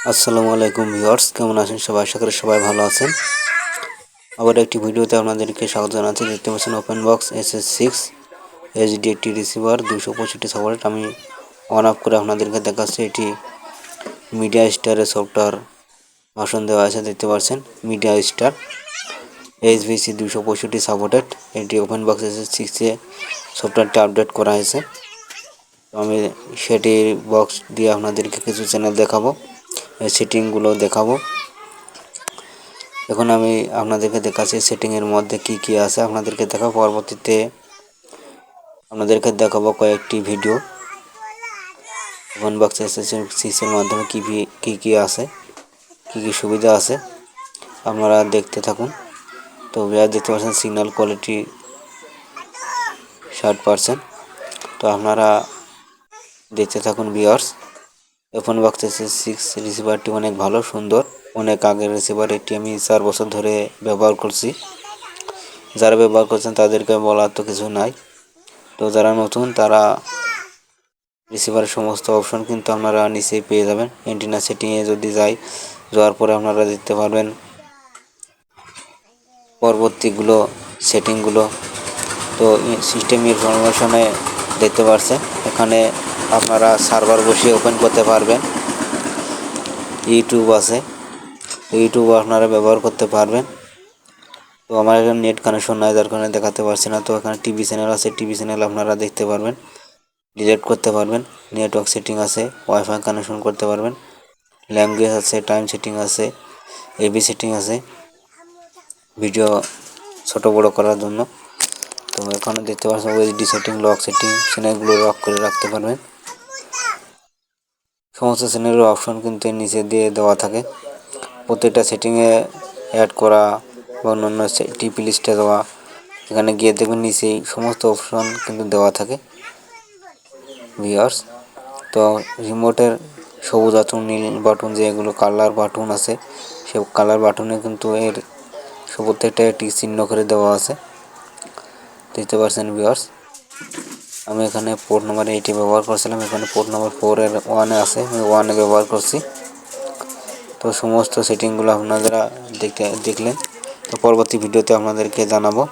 আসসালামু আলাইকুম ভিউয়ার্স, কেমন আছেন সবাই? আশা করি সবাই ভালো আছেন। আবার একটি ভিডিওতে আপনাদেরকে স্বাগত জানাচ্ছি। দেখতে পাচ্ছেন ওপেন বক্স SS6 HD একটি রিসিভার 265 সাপোর্ট। আমি অন অফ করে আপনাদেরকে দেখাচ্ছি। এটি মিডিয়া স্টারের সফটওয়্যার ভার্সন দেওয়া আছে। দেখতে পাচ্ছেন মিডিয়া স্টার HVC 265 সাপোর্টেড। এটি ওপেন বক্স SS6 এ সফটওয়্যারটি আপডেট করা হয়েছে। তো আমি সেটির বক্স দিয়ে আপনাদেরকে কিছু চ্যানেল দেখাবো, সেটিংগুলো দেখাবো। এখন আমি আপনাদেরকে দেখাচ্ছি সেটিংয়ের মধ্যে কি আছে আপনাদেরকে দেখাবো। পরবর্তীতে আপনাদেরকে দেখাবো কয়েকটি ভিডিও ওপেন বক্স SS6 এর মাধ্যমে কি আছে, কি সুবিধা আছে, আপনারা দেখতে থাকুন। তো দেখতে পাচ্ছেন সিগন্যাল কোয়ালিটি 60%। তো আপনারা দেখতে থাকুন ভিউয়ার্স। ওপেন বক্স SS6 রিসিভারটি অনেক ভালো, সুন্দর, অনেক আগের রিসিভার। এটি আমি 4 বছর ধরে ব্যবহার করছি। যারা ব্যবহার করছেন তাদেরকে বলার তো কিছু নাই। তো যারা নতুন তারা রিসিভারের সমস্ত অপশন কিন্তু আপনারা নিচেই পেয়ে যাবেন। অ্যান্টেনা সেটিংয়ে যদি যাওয়ার পরে আপনারা দেখতে পারবেন পরবর্তীগুলো সেটিংগুলো। তো সিস্টেম ইনফরমেশনে দেখতে পাচ্ছেন এখানে আপনারা সার্ভার বসিয়ে ওপেন করতে পারবেন। ইউটিউব আছে, ইউটিউব আপনারা ব্যবহার করতে পারবেন। তো আমার এখানে নেট কানেকশন নাই, যার কারণে দেখাতে পারছি না। তো এখানে টিভি চ্যানেল আছে, টিভি চ্যানেল আপনারা দেখতে পারবেন, ডিলিট করতে পারবেন। নেটওয়ার্ক সেটিং আছে, ওয়াইফাই কানেকশন করতে পারবেন। ল্যাঙ্গুয়েজ আছে, টাইম সেটিং আছে, এবি সেটিং আছে ভিডিও ছোট বড় করার জন্য। তো এখানে দেখতে পাচ্ছেন ওএসডি সেটিং, লক সেটিং, চ্যানেলগুলো লক করে রাখতে পারবেন। সমস্ত চ্যানেলের অপশন কিন্তু এর নিচে দিয়ে দেওয়া থাকে। প্রত্যেকটা সেটিংয়ে অ্যাড করা বা অন্যান্য টিপি লিস্টে দেওয়া, এখানে গিয়ে দেখবেন নিচেই সমস্ত অপশন কিন্তু দেওয়া থাকে ভিউয়ার্স। তো রিমোটের সবুজ বাটন, নীল বাটন, যেগুলো কালার বাটন আছে, সে কালার বাটনে কিন্তু এর প্রত্যেকটা একটি চিহ্ন করে দেওয়া আছে, দেখতে পাচ্ছেন ভিউয়ার্স। আমি এখানে পোর্ট নাম্বার 8 ব্যবহার করছিলাম, এখানে পোর্ট নাম্বার 4 এর 1 আছে, আমি 1 ব্যবহার করছি। তো সমস্ত সেটিংগুলো আপনারা দেখলেন। তো পরবর্তী ভিডিওতে আপনাদেরকে জানাবো।